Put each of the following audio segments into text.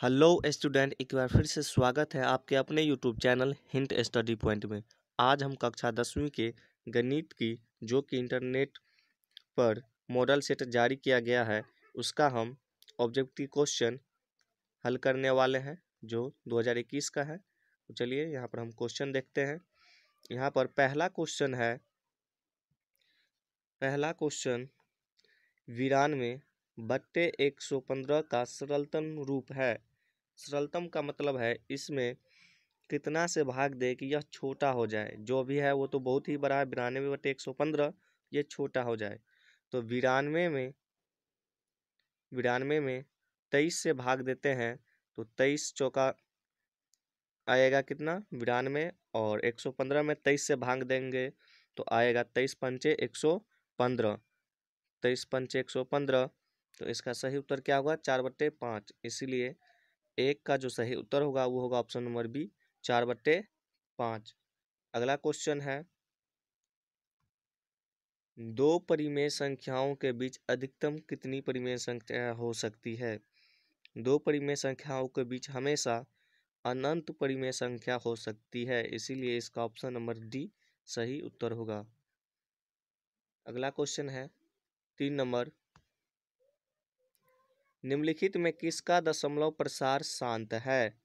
Hello student, एक बार फिर से स्वागत है आपके अपने YouTube channel hint study point में। आज हम कक्षा 10वीं के गणित की जो कि इंटरनेट पर मॉडल सेट जारी किया गया है उसका हम ऑब्जेक्टिव क्वेश्चन हल करने वाले हैं जो 2021 का है। तो चलिए यहाँ पर हम क्वेश्चन देखते हैं। यहाँ पर पहला क्वेश्चन 92/115 का सरलतम रूप है। सरलतम का मतलब है इसमें कितना से भाग दे कि यह छोटा हो जाए। जो भी है वो तो बहुत ही बड़ा है, 92/115 ये छोटा हो जाए। तो 92 में 23 से भाग देते हैं तो 23 चौका आएगा कितना 92, और 115 में 23 से भाग देंगे तो आएगा 23 पंचे 115। 23 पंचे 115, तो इसका सही उत्तर क्या होगा 4/5। इसीलिए एक का जो सही उत्तर होगा वो होगा ऑप्शन नंबर बी, 4/5। अगला क्वेश्चन है, दो परिमेय संख्याओं के बीच अधिकतम कितनी परिमेय संख्या हो सकती है। दो परिमेय संख्याओं के बीच हमेशा अनंत परिमेय संख्या हो सकती है, इसीलिए इसका ऑप्शन नंबर डी सही उत्तर होगा। अगला क्वेश्चन है 3 नंबर, निम्नलिखित में किसका दशमलव प्रसार शांत है।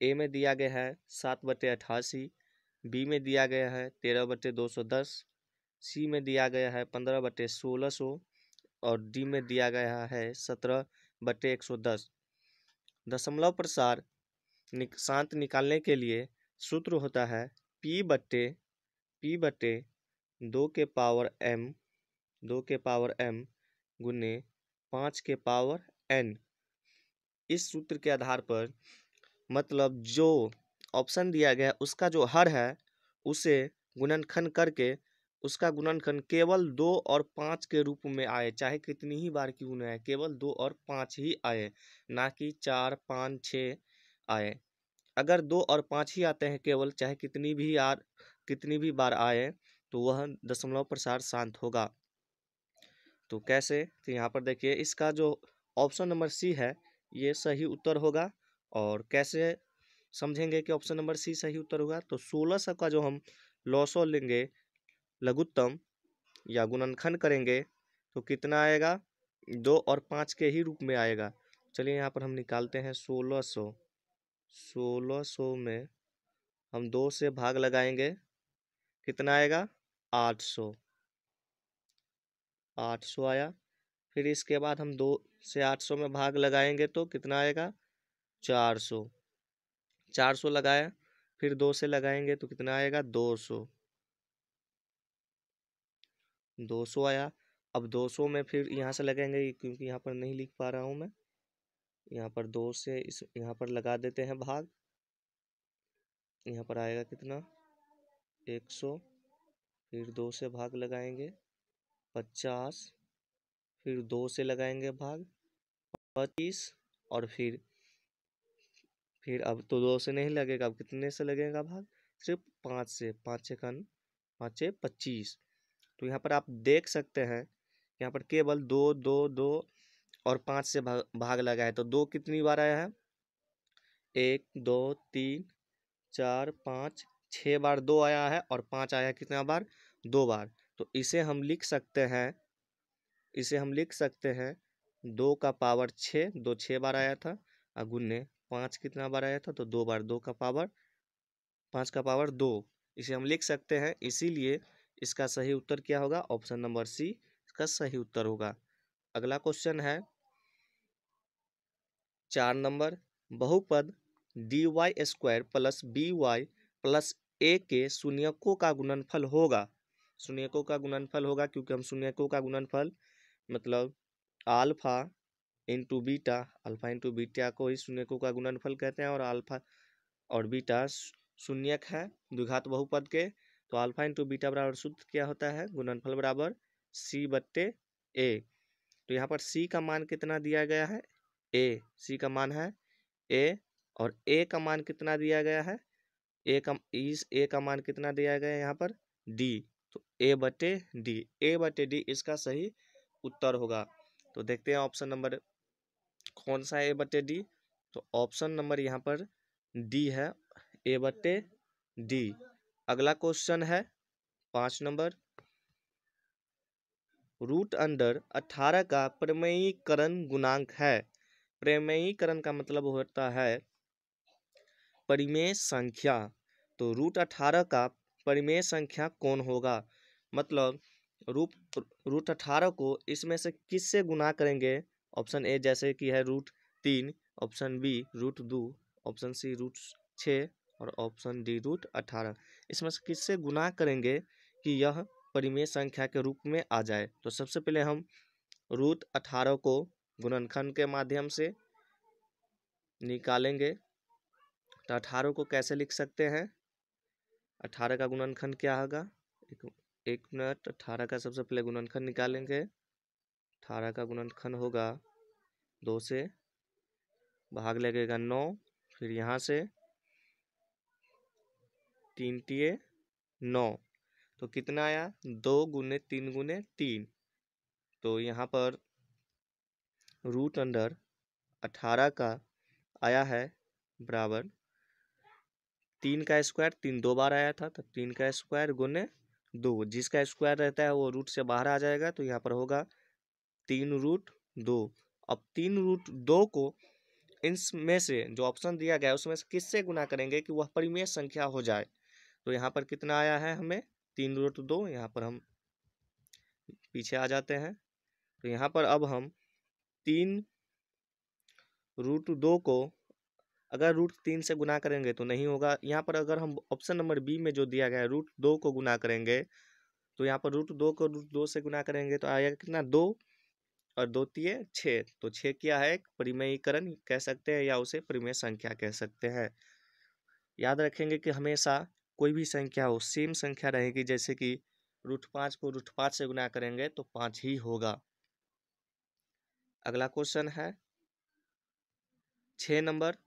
ए में दिया गया है 7/88, बी में दिया गया है 13/210, सी में दिया गया है 15/1600 और डी में दिया गया है 17/110। दशमलव प्रसार शांत निकालने के लिए सूत्र होता है p/2 के पावर m गुने 5 के पावर n। इस सूत्र के आधार पर मतलब जो ऑप्शन दिया गया है उसका जो हर है उसे गुणनखंड करके उसका गुणनखंड केवल 2 और 5 के रूप में आए, चाहे कितनी ही बार क्यों न आए, केवल 2 और 5 ही आए, ना कि 4 5 6 आए। अगर 2 और 5 ही आते हैं केवल, चाहे कितनी भी बार आए, तो वह दशमलव प्रसार शांत होगा। तो कैसे, तो यहाँ पर देखिए इसका जो ऑप्शन नंबर सी है ये सही उत्तर होगा। और कैसे समझेंगे कि ऑप्शन नंबर सी सही उत्तर होगा, तो 1600 का जो हम लॉसो लेंगे लघुत्तम या गुणनखंड करेंगे तो कितना आएगा 2 और 5 के ही रूप में आएगा। चलिए यहाँ पर हम निकालते हैं 1600 में हम 2 से भाग लगाएंगे, कितना आएगा 800 आया। फिर इसके बाद हम 2 से 800 में भाग लगाएंगे तो कितना आएगा 400 लगाया। फिर 2 से लगाएंगे तो कितना आएगा 200 आया। अब 200 में फिर यहाँ से लगाएंगे, क्योंकि यहाँ पर नहीं लिख पा रहा हूँ मैं, यहाँ पर 2 से यहाँ पर लगा देते हैं भाग। यहाँ पर आएगा कितना 100, फिर 2 से भाग लगाएंगे 50, फिर 2 से लगाएंगे भाग 25, और फिर अब तो 2 से नहीं लगेगा, अब कितने से लगेगा भाग, सिर्फ 5 से। 5 से 25। तो यहाँ पर आप देख सकते हैं यहाँ पर केवल 2 2 2 और 5 से भाग लगा है, तो 2 कितनी बार आया है 1 2 3 4 5 6 बार 2 आया है, और 5 आया है कितना बार 2 बार। तो इसे हम लिख सकते हैं 2 का पावर 6, 2 6 बार आया था, और गुने 5 कितना बार आया था, तो 2 बार, 5 का पावर 2। इसे हम लिख सकते हैं, इसीलिए इसका सही उत्तर क्या होगा, ऑप्शन नंबर सी इसका सही उत्तर होगा। अगला क्वेश्चन है 4 नंबर, बहुपद dy² plus by plus a के शून्यकों का गुणनफल होगा। शून्यकों का गुणनफल होगा क्योंकि हम शून्यकों का गुणनफल मतलब अल्फा इंटू बीटा को ही शून्यकों का गुणनफल कहते हैं, और अल्फा और बीटा शून्यक है द्विघात बहुपद के। तो अल्फा इंटू बीटा बराबर सूत्र क्या होता है, गुणनफल बराबर c/a। तो यहाँ पर c का मान कितना दिया गया है c का मान है a, और a का मान कितना दिया गया है a का मान कितना दिया गया है यहाँ पर d। तो a/d इसका सही उत्तर होगा। तो देखते हैं ऑप्शन नंबर कौन सा a/d, तो ऑप्शन नंबर यहाँ पर डी है, A/D। अगला क्वेश्चन है 5 नंबर, रूट अंडर 18 का परिमेयीकरण गुणांक है। परिमेयीकरण का मतलब होता है परिमेय संख्या। तो रूट 18 का परिमेय संख्या कौन होगा, मतलब रूट 18 को इसमें से किससे गुना करेंगे। ऑप्शन ए जैसे कि है √3, ऑप्शन बी √2, ऑप्शन सी √6 और ऑप्शन डी √18। इसमें से किससे गुना करेंगे कि यह परिमेय संख्या के रूप में आ जाए। तो सबसे पहले हम √18 को गुणनखंड के माध्यम से निकालेंगे। तो 18 को कैसे लिख सकते हैं, 18 का गुणनखंड क्या होगा, एक मिनट। 18 का सबसे पहले गुणनखंड निकालेंगे। 18 का गुणनखंड होगा 2 से भाग लगेगा 9, फिर यहाँ से 3 × 9, तो कितना आया 2 × 3 × 3। तो यहाँ पर रूट अंडर 18 का आया है बराबर 3 का स्क्वायर, 3 2 बार आया था, तो 3 का स्क्वायर × 2, जिसका स्क्वायर रहता है वो रूट से बाहर आ जाएगा। तो यहाँ पर होगा 3√2। अब 3√2 को इनमें से जो ऑप्शन दिया गया है उसमें से किससे गुना करेंगे कि वह परिमेय संख्या हो जाए। तो यहाँ पर कितना आया है हमें 3√2। यहाँ पर हम पीछे आ जाते हैं। तो यहाँ पर अब हम 3√2 को अगर √3 से गुना करेंगे तो नहीं होगा। यहाँ पर अगर हम ऑप्शन नंबर बी में जो दिया गया है √2 को गुना करेंगे, तो यहाँ पर √2 को √2 से गुना करेंगे तो आएगा कितना 2 और 2 × 6। तो 6 क्या है, परिमेयीकरण कह सकते हैं या उसे परिमेय संख्या कह सकते हैं। याद रखेंगे कि हमेशा कोई भी संख्या हो सेम संख्या रहेगी, जैसे कि √5 को √5 से गुना करेंगे तो 5 ही होगा। अगला क्वेश्चन है 6 नंबर,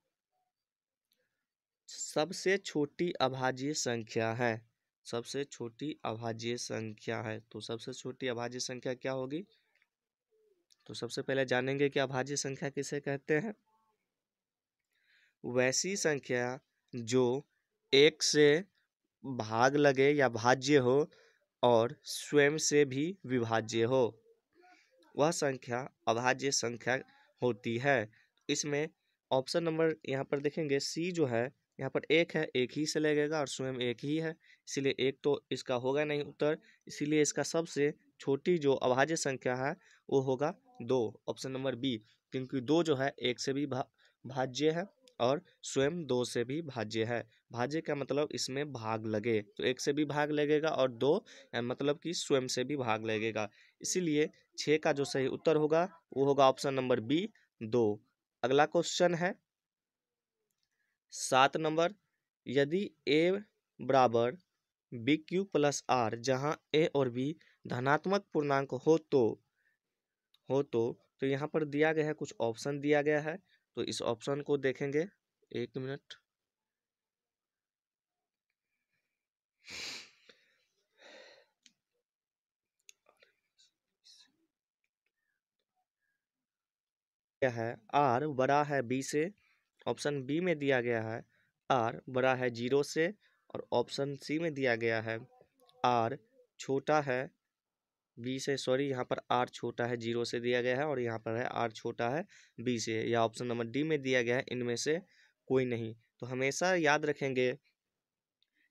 सबसे छोटी अभाज्य संख्या है। सबसे छोटी अभाज्य संख्या है, तो सबसे छोटी अभाज्य संख्या क्या होगी। तो सबसे पहले जानेंगे कि अभाज्य संख्या किसे कहते हैं। वैसी संख्या जो 1 से भाग लगे या भाज्य हो और स्वयं से भी विभाज्य हो, वह संख्या अभाज्य संख्या होती है। इसमें ऑप्शन नंबर यहाँ पर देखेंगे सी जो है, यहाँ पर 1 है, 1 ही से लगेगा और स्वयं 1 ही है, इसीलिए 1 तो इसका होगा नहीं उत्तर। इसीलिए इसका सबसे छोटी जो अभाज्य संख्या है वो होगा 2, ऑप्शन नंबर बी, क्योंकि 2 जो है 1 से भी भाज्य है और स्वयं 2 से भी भाज्य है। भाज्य का मतलब इसमें भाग लगे, तो 1 से भी भाग लगेगा और 2 मतलब कि स्वयं से भी भाग लगेगा। इसीलिए 6 का जो सही उत्तर होगा वो होगा ऑप्शन नंबर बी 2। अगला क्वेश्चन है 7 नंबर, यदि a बराबर BQ + R, जहां a और b धनात्मक पूर्णांक तो यहाँ पर दिया गया है, कुछ ऑप्शन दिया गया है, तो इस ऑप्शन को देखेंगे। एक मिनट, क्या है R बड़ा है B से, ऑप्शन बी में दिया गया है R बड़ा है 0 से, और ऑप्शन सी में दिया गया है R छोटा है बी से, सॉरी यहाँ पर R छोटा है 0 से दिया गया है और यहाँ पर है R छोटा है बी से, या ऑप्शन नंबर डी में दिया गया है इनमें से कोई नहीं। तो हमेशा याद रखेंगे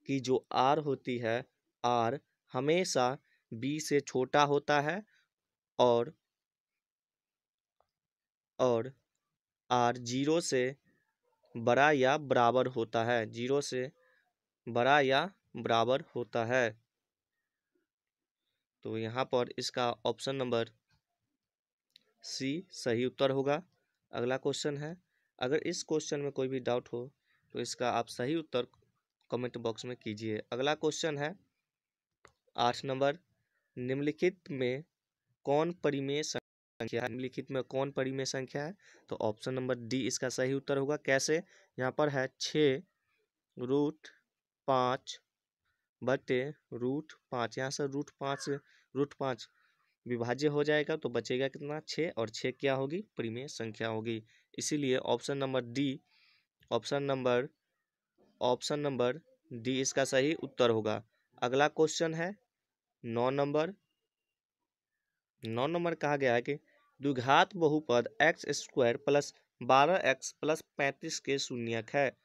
कि जो R होती है R हमेशा B से छोटा होता है और R 0 से बड़ा या बराबर होता है, 0 से बड़ा या बराबर होता है। तो यहाँ पर इसका ऑप्शन नंबर सी सही उत्तर होगा। अगला क्वेश्चन है, अगर इस क्वेश्चन में कोई भी डाउट हो तो इसका आप सही उत्तर कमेंट बॉक्स में कीजिए। अगला क्वेश्चन है 8 नंबर, निम्नलिखित में कौन परिमेय संख्या है। निम्नलिखित में कौन परिमेय संख्या है, तो ऑप्शन नंबर डी इसका सही उत्तर होगा। कैसे, यहाँ पर है 6√5 √5, यहाँ से √5 विभाज्य हो जाएगा तो बचेगा कितना 6, और 6 क्या होगी परिमेय संख्या होगी। इसीलिए option number D, option number D इसका सही उत्तर होगा। अगला क्वेश्चन है 9 नंबर। 9 नंबर कहा गया है कि द्विघात बहुपद x square plus 12x plus 35 के शून्यक है।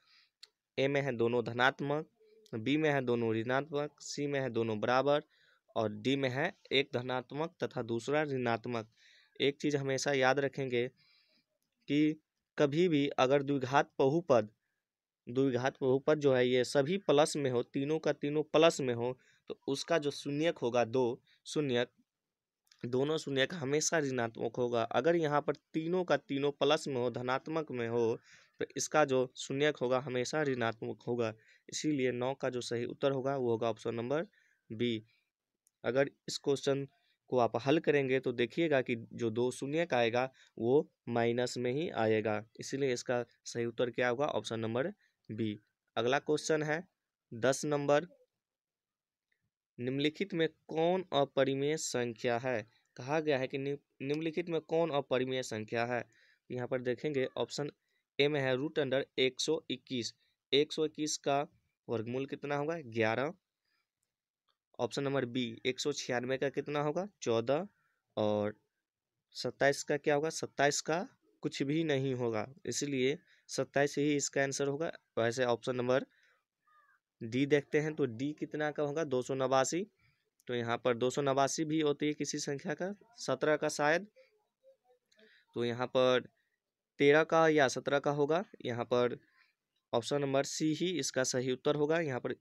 ए में है दोनों धनात्मक, बी में है दोनों ऋणात्मक, सी में है दोनों बराबर, और डी में है एक धनात्मक तथा दूसरा ऋणात्मक। एक चीज हमेशा याद रखेंगे कि कभी भी अगर द्विघात बहुपद जो है ये सभी प्लस में हो, तीनों का तीनों प्लस में हो, तो उसका जो शून्यक होगा दोनों शून्यक हमेशा ऋणात्मक होगा। अगर यहाँ पर तीनों का तीनों प्लस में हो, धनात्मक में हो, तो इसका जो शून्यक होगा हमेशा ऋणात्मक होगा। इसीलिए 9 का जो सही उत्तर होगा वो होगा ऑप्शन नंबर बी। अगर इस क्वेश्चन को आप हल करेंगे तो देखिएगा कि जो 2 शून्यक आएगा वो माइनस में ही आएगा। इसीलिए इसका सही उत्तर क्या होगा ऑप्शन नंबर बी। अगला क्वेश्चन है 10 नंबर। निम्नलिखित में कौन अपरिमेय संख्या है? कहा गया है कि निम्नलिखित में कौन अपरिमेय संख्या है। यहाँ पर देखेंगे ऑप्शन ए में है रूट अंडर 121। 121 का वर्गमूल कितना होगा 11। ऑप्शन नंबर बी 196 का कितना होगा 14, और 27 का क्या होगा 27 का कुछ भी नहीं होगा, इसलिए 27 ही इसका आंसर होगा। वैसे ऑप्शन नंबर डी देखते हैं तो डी कितना का होगा 289। तो यहाँ पर 289 भी होती है किसी संख्या का 17 का शायद, तो यहाँ पर 13 का या 17 का होगा। यहाँ पर ऑप्शन नंबर सी ही इसका सही उत्तर होगा। यहाँ पर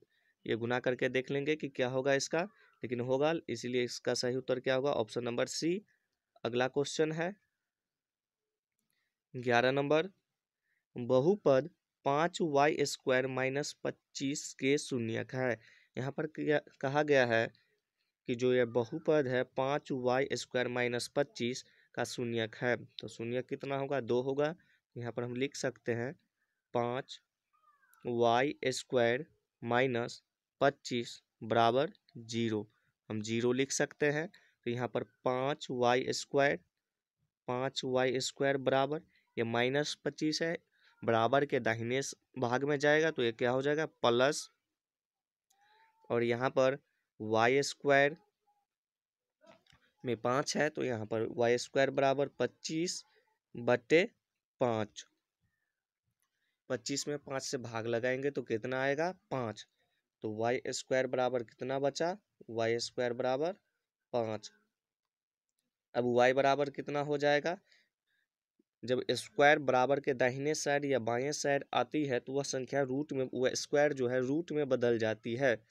ये गुना करके देख लेंगे कि क्या होगा इसका, लेकिन होगा, इसीलिए इसका सही उत्तर क्या होगा ऑप्शन नंबर सी। अगला क्वेश्चन है 11 नंबर। बहुपद 5y² माइनस 25 के शून्यक है। यहाँ पर कहा गया है कि जो यह बहुपद है 5y² माइनस 25 का शून्यक है, तो शून्यक कितना होगा 2 होगा। यहाँ पर हम लिख सकते हैं 5y² माइनस 25 बराबर 0। हम 0 लिख सकते हैं। तो यहाँ पर 5y² बराबर, ये माइनस 25 है, बराबर के दाहिने भाग में जाएगा तो ये क्या हो जाएगा प्लस, और यहाँ पर y² में 5 है तो यहाँ पर y² बराबर 25/5। 25 में 5 से भाग लगाएंगे तो कितना आएगा 5। तो y² बराबर कितना बचा y² बराबर 5। अब y बराबर कितना हो जाएगा, जब स्क्वायर बराबर के दाहिने साइड या बाएं साइड आती है तो वह संख्या रूट में, वह स्क्वायर जो है रूट में बदल जाती है।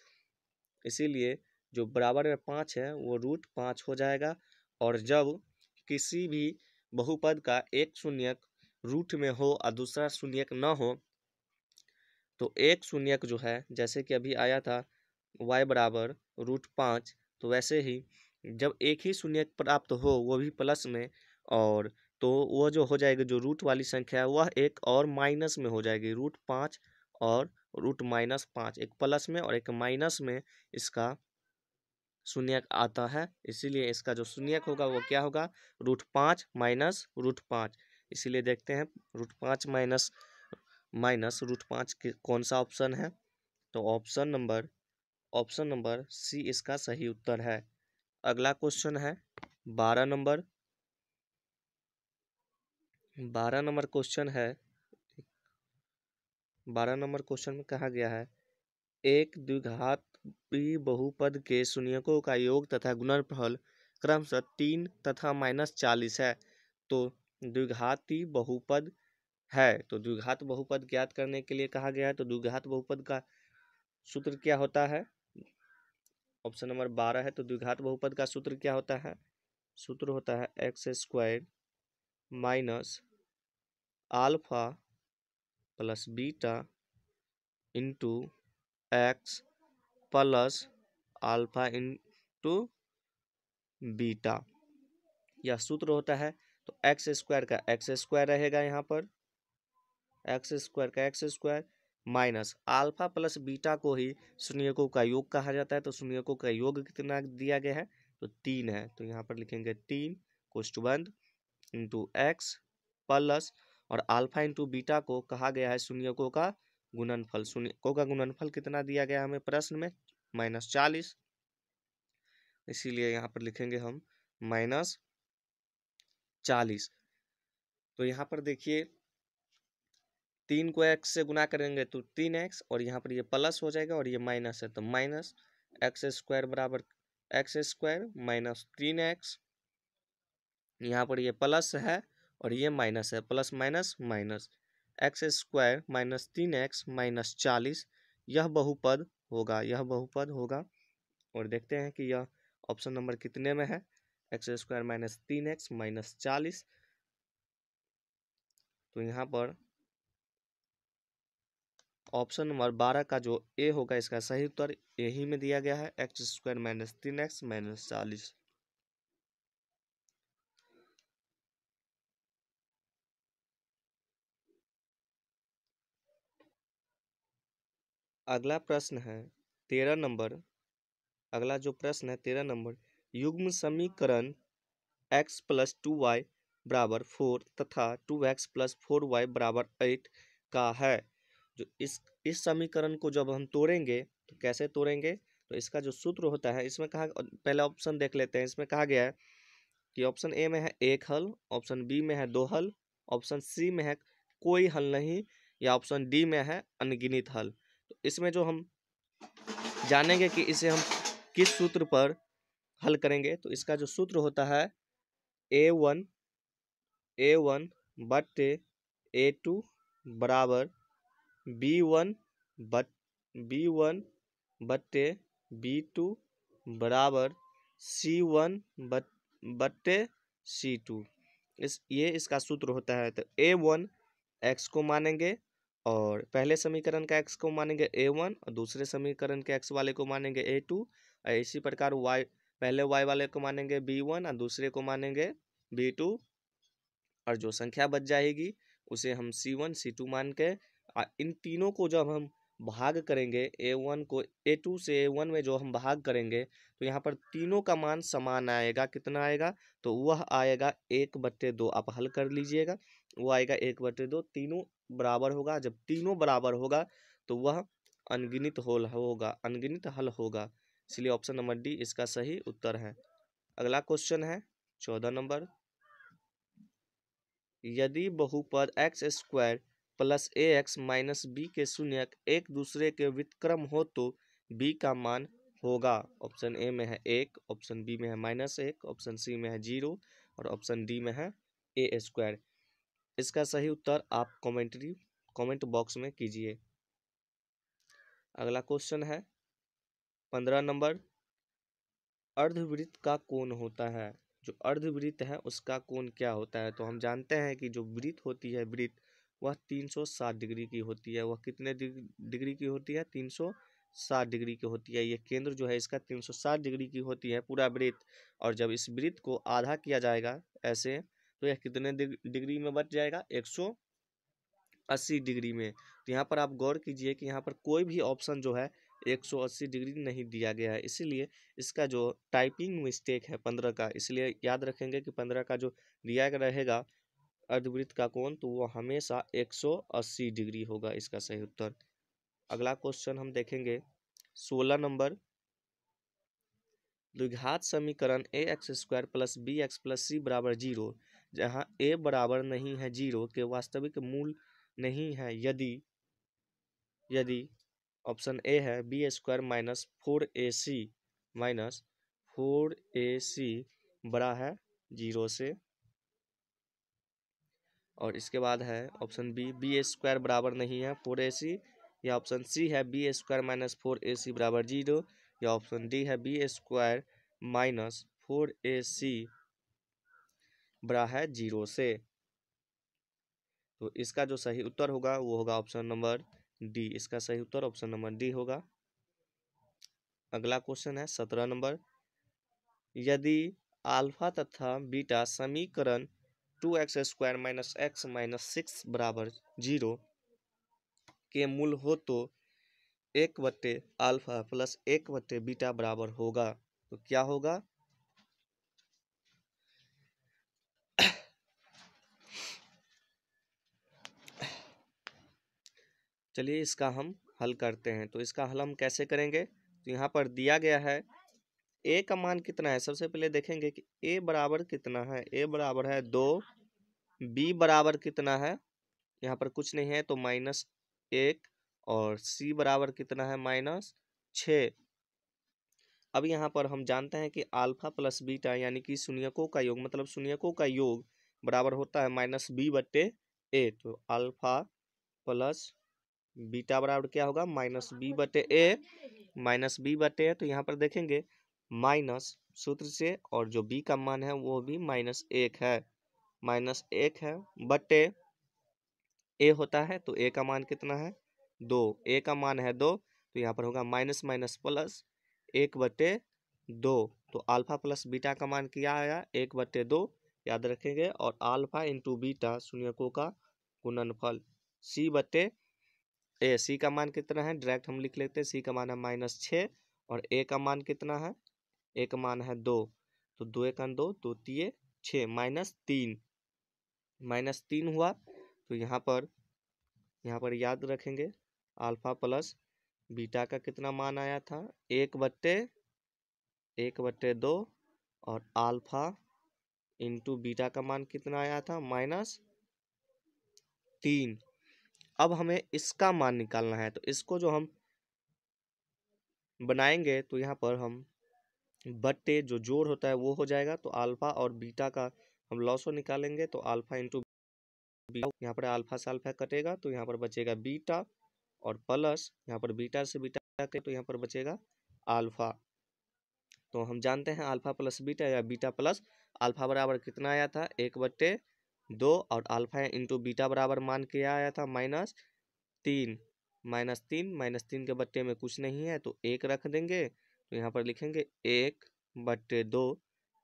इसीलिए जो बराबर में 5 है वो √5 हो जाएगा। और जब किसी भी बहुपद का एक शून्यक रूट में हो और दूसरा शून्यक न हो, तो एक शून्यक जो है जैसे कि अभी आया था y बराबर √5, तो वैसे ही जब एक ही शून्यक प्राप्त हो वो भी प्लस में, और तो वो जो हो जाएगी जो रूट वाली संख्या है वह एक और माइनस में हो जाएगी। √5 और √-5, एक प्लस में और एक माइनस में इसका शून्यक आता है। इसीलिए इसका जो शून्यक होगा वो क्या होगा √5 माइनस √5। इसीलिए देखते हैं √5 माइनस √5 कौन सा ऑप्शन है, तो ऑप्शन नंबर सी इसका सही उत्तर है। अगला क्वेश्चन है 12 नंबर। 12 नंबर क्वेश्चन है 12 नंबर क्वेश्चन में कहा गया है एक द्विघाती बहुपद के शून्यकों का योग तथा गुणनफल क्रमशः 3 तथा -40 है। तो द्विघाती बहुपद है, तो द्विघात बहुपद ज्ञात करने के लिए कहा गया है। तो द्विघात बहुपद का सूत्र क्या होता है, ऑप्शन नंबर 12 है। तो द्विघात बहुपद का सूत्र क्या होता है, सूत्र होता है x² minus alpha plus beta into x plus alpha into beta, यह सूत्र होता है। तो x² का x² रहेगा, यहाँ पर x² का x² minus alpha plus beta को ही शून्यकों का योग कहा जाता है। तो शून्यकों का योग कितना दिया गया है तो 3 है, तो यहाँ पर लिखेंगे 3 कोष्ठबंध इंटू एक्स प्लस, और अल्फा इंटू बीटा को कहा गया है शून्यकों का गुणनफल। शून्यकों का गुणनफल कितना दिया गया हमें प्रश्न में? -40, इसीलिए यहाँ पर लिखेंगे हम -40। तो यहाँ पर देखिए 3 को x से गुना करेंगे तो 3x, और यहाँ पर ये प्लस हो जाएगा और ये माइनस है तो माइनस एक्स स्क्वायर बराबर एक्स स्क्वायर माइनस 3x, यहाँ पर ये प्लस है और ये माइनस है, plus minus minus, x square minus 3x minus 40, यह बहुपद होगा, यह बहुपद होगा। और देखते हैं कि यह ऑप्शन नंबर कितने में है, x square minus 3x minus 40। तो यहाँ पर ऑप्शन नंबर 12 का जो ए होगा इसका सही उत्तर यही में दिया गया है, x square minus 3x minus 40। अगला प्रश्न है 13 नंबर। अगला जो प्रश्न है 13 नंबर, युग्म समीकरण x प्लस 2y बराबर 4 तथा 2x प्लस 4y बराबर 8 का है। जो इस समीकरण को जब हम तोड़ेंगे तो कैसे तोड़ेंगे, तो इसका जो सूत्र होता है, इसमें कहा, पहला ऑप्शन देख लेते हैं। इसमें कहा गया है कि ऑप्शन ए में है एक हल, ऑप्शन बी में है दो हल, ऑप्शन सी में है कोई हल नहीं, या ऑप्शन डी में है अनगिनत हल। तो इसमें जो हम जानेंगे कि इसे हम किस सूत्र पर हल करेंगे, तो इसका जो सूत्र होता है a1 बट्टे a2 बराबर b1 बट्टे b2 बराबर c1 बट्टे c2। ये इसका सूत्र होता है। तो a1 x को मानेंगे, और पहले समीकरण का x को मानेंगे a1, और दूसरे समीकरण के x वाले को मानेंगे a2, और इसी प्रकार y, पहले y वाले को मानेंगे b1 और दूसरे को मानेंगे b2, और जो संख्या बच जाएगी उसे हम c1 c2 मान के, इन तीनों को जब हम भाग करेंगे, a1 को a2 से a1 में जो हम भाग करेंगे तो यहाँ पर तीनों का मान समान आएगा। कितना आएगा, तो वह आएगा 1/2। आप हल कर लीजिएगा, वो आएगा 1/2। तीनों बराबर होगा, जब तीनों बराबर होगा तो वह अनगिनत हल होगा, अनगिनत हल होगा। इसलिए ऑप्शन नंबर डी इसका सही उत्तर है। अगला क्वेश्चन है 14 नंबर, यदि बहुपद एक्स स्क्वायर प्लस ए एक्स माइनस बी के शून्यक एक दूसरे के व्युत्क्रम हो तो बी का मान होगा। ऑप्शन ए में है 1, ऑप्शन बी में है -1, ऑप्शन सी में है 0, और ऑप्शन डी में है ए स्क्वायर। इसका सही उत्तर आप कमेंट बॉक्स में कीजिए। अगला क्वेश्चन है 15 नंबर, अर्धवृत्त का कोण होता है। जो अर्धवृत्त है उसका कोण क्या होता है, तो हम जानते हैं कि जो वृत्त होती है, वृत्त वह 360 डिग्री की होती है। वह कितने डिग्री की होती है, 360 डिग्री की होती है। ये केंद्र जो है इसका 360 डिग्री की होती है पूरा वृत्त, और जब इस वृत्त को आधा किया जाएगा ऐसे, तो यह कितने डिग्री में बच जाएगा, 180 डिग्री में। तो यहाँ पर आप गौर कीजिए कि यहाँ पर कोई भी ऑप्शन जो है 180 डिग्री नहीं दिया गया है, इसीलिए इसका जो टाइपिंग मिस्टेक है 15 का, इसलिए याद रखेंगे कि 15 का जो दिया रहेगा अर्धवृत्त का कोण, तो वो हमेशा 180 डिग्री होगा इसका सही उत्तर। अगला क्वेश्चन हम देखेंगे 16 नंबर, द्विघात समीकरण A X square plus B X plus C बराबर 0, जहाँ ए बराबर नहीं है 0 के वास्तविक मूल नहीं है, यदि ऑप्शन ए है B square minus 4ac minus 4ac बड़ा है 0 से, और इसके बाद है ऑप्शन बी बी स्क्वायर बराबर नहीं है 4ac, या ऑप्शन सी है बी स्क्वायर माइनस 4ac बराबर 0, या ऑप्शन डी है बी स्क्वायर माइनस 4ac बड़ा है 0 से। तो इसका जो सही उत्तर होगा वो होगा ऑप्शन नंबर डी। इसका सही उत्तर ऑप्शन नंबर डी होगा। अगला क्वेश्चन है 17 नंबर, यदि अल्फा तथा बीटा समीकरण 2x square minus x minus 6 बराबर 0 के मूल हो तो 1/अल्फा प्लस 1/बीटा बराबर होगा। तो क्या होगा, चलिए इसका हम हल करते हैं। तो इसका हल हम कैसे करेंगे? तो यहाँ पर दिया गया है ए का मान कितना है। सबसे पहले देखेंगे कि ए बराबर कितना है। ए बराबर है 2, बी बराबर कितना है, यहाँ पर कुछ नहीं है तो -1, और सी बराबर कितना है -6। अब यहाँ पर हम जानते हैं कि अल्फा प्लस बीटा यानी कि शून्यकों का योग, मतलब शून्यकों का योग बराबर होता है -b/a। तो अल्फा प्लस बीटा बराबर क्या होगा -b/a। -b/a, तो यहाँ पर देखेंगे माइनस सूत्र से, और जो b का मान है वो भी -1 है, -1 है बटे a होता है। तो a का मान कितना है 2, a का मान है 2, तो यहाँ पर होगा माइनस माइनस प्लस 1/2। तो अल्फा प्लस बीटा का मान क्या आया 1/2 याद रखेंगे, और अल्फा इंटू बीटा शून्यकों का गुणनफल c/a। सी का मान कितना है डायरेक्ट हम लिख लेते हैं, सी का मान है -6, और ए का मान कितना है, ए का मान है 2, तो 2 1 2, 2 3 6, -3 हुआ। तो यहाँ पर याद रखेंगे अल्फा प्लस बीटा का कितना मान आया था 1/2, और अल्फा इंटू बीटा का मान कितना आया था -3। अब हमें इसका मान निकालना है, तो इसको जो हम बनाएंगे तो यहाँ पर हम बट्टे जो जोड़ होता है वो हो जाएगा। तो अल्फा और बीटा का हम लॉसो निकालेंगे, तो अल्फा इंटू बीटा, यहाँ पर अल्फा से अल्फा कटेगा तो यहाँ पर बचेगा बीटा, और प्लस यहाँ पर बीटा से बीटा कटे तो यहाँ पर बचेगा अल्फा। तो हम जानते हैं अल्फा प्लस बीटा या बीटा प्लस अल्फा बराबर कितना आया था 1/2, और अल्फा इंटू बीटा बराबर मान क्या आया था -3। -3 के बट्टे में कुछ नहीं है तो 1 रख देंगे, तो यहाँ पर लिखेंगे 1/2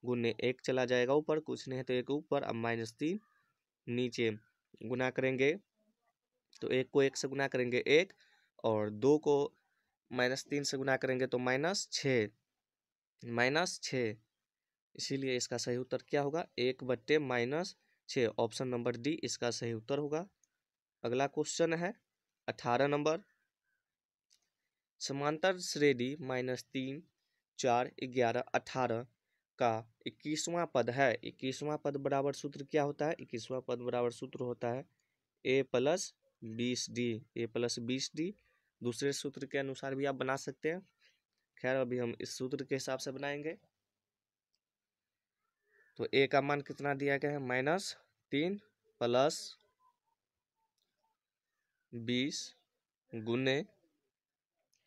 गुने 1 चला जाएगा ऊपर, कुछ नहीं है तो 1 ऊपर, अब -3 नीचे गुना करेंगे, तो 1 को 1 से गुना करेंगे 1, और 2 को -3 से गुना करेंगे तो -6। इसीलिए इसका सही उत्तर क्या होगा 1/-6। ऑप्शन नंबर डी इसका सही उत्तर होगा। अगला क्वेश्चन है 18 नंबर। समांतर श्रेणी -3 4 11 18 का 21वां पद है। 21वां पद बराबर सूत्र क्या होता है? 21वां पद बराबर सूत्र होता है a+20d। दूसरे सूत्र के अनुसार भी आप बना सकते हैं, खैर अभी हम इस सूत्र के हिसाब से बनाएंगे। तो a का मान कितना दिया गया है -3 प्लस 20 गुने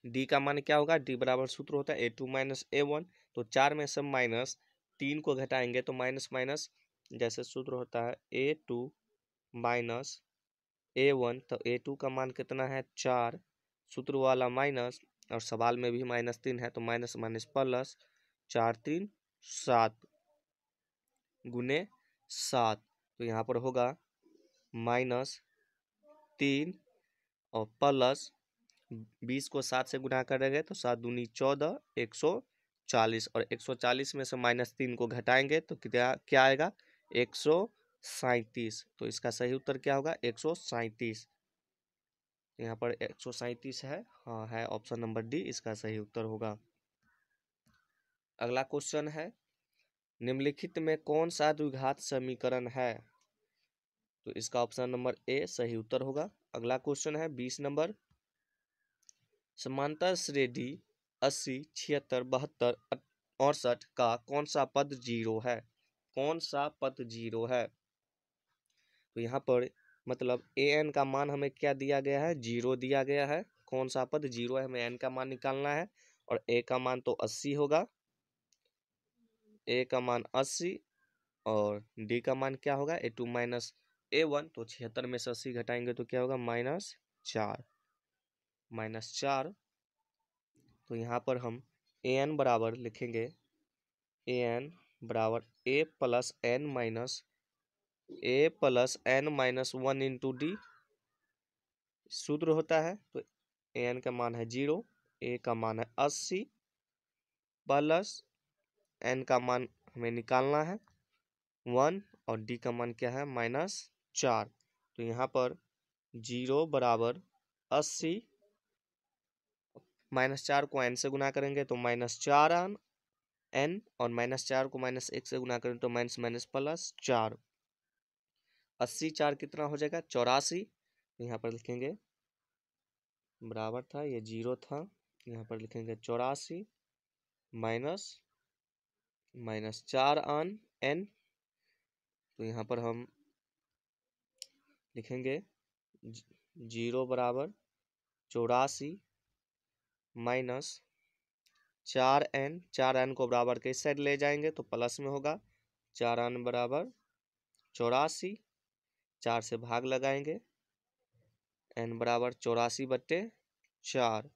d का मान क्या होगा, d बराबर सूत्र होता है a2 - a1। तो 4 में से -3 को घटाएंगे तो माइनस माइनस जैसे सूत्र होता है a2 - a1, तो a2 का मान कितना है 4, सूत्र वाला माइनस, और सवाल में भी -3 है तो माइनस माइनस प्लस, 4 3 7 गुने 7। तो यहाँ पर होगा -3 और प्लस 20 को 7 से गुना करेंगे तो 7 दूनी 14, 140, और 140 में से -3 को घटाएंगे तो क्या आएगा 137। तो इसका सही उत्तर क्या होगा 137। यहाँ पर 137 है, हाँ है, ऑप्शन नंबर डी इसका सही उत्तर होगा। अगला क्वेश्चन है निम्नलिखित में कौन सा द्विघात समीकरण है? तो इसका ऑप्शन नंबर ए सही उत्तर होगा। अगला क्वेश्चन है 20 नंबर। समांतर श्रेणी 80 76 72 68 का कौन सा पद 0 है? कौन सा पद 0 है? तो यहाँ पर मतलब an का मान हमें क्या दिया गया है 0 दिया गया है। कौन सा पद 0 है, हमें n का मान निकालना है, और a का मान तो 80 होगा, a का मान 80, और d का मान क्या होगा a2 - a1। तो 76 में से 80 घटाएंगे तो क्या होगा -4। तो यहाँ पर हम an बराबर लिखेंगे an बराबर a plus n minus 1 into D सूत्र होता है। तो an का मान है 0, a का मान है 80 प्लस n का मान हमें निकालना है 1, और d का मान क्या है -4। तो यहाँ पर 0 बराबर 80 -4 को n से गुना करेंगे तो -4 n, और -4 को -1 से गुना करें तो +4। 80 4 कितना हो जाएगा 84। यहाँ पर लिखेंगे बराबर था, ये 0 था, यहाँ पर लिखेंगे 84 -4 n। तो यहाँ पर हम लिखेंगे 0 बराबर 84 -4n। 4n को बराबर के इस साइड ले जाएंगे तो प्लस में होगा। 4n बराबर 84, 4 से भाग लगाएंगे, n बराबर 84/4।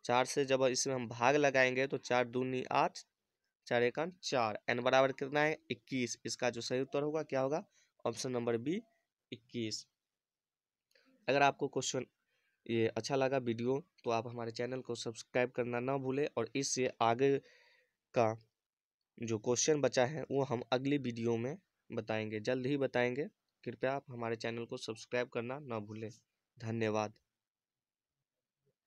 4 से जब इसमें हम भाग लगाएंगे तो 4 दूनी 8, 4 एकम 4। n बराबर कितना है 21। इसका जो सही उत्तर होगा क्या होगा, ऑप्शन नंबर बी 21। अगर आपको क्वेश्चन ये अच्छा लगा वीडियो तो आप हमारे चैनल को सब्सक्राइब करना ना भूलें, और इससे आगे का जो क्वेश्चन बचा है वो हम अगली वीडियो में बताएंगे, जल्द ही बताएंगे। कृपया आप हमारे चैनल को सब्सक्राइब करना ना भूलें। धन्यवाद।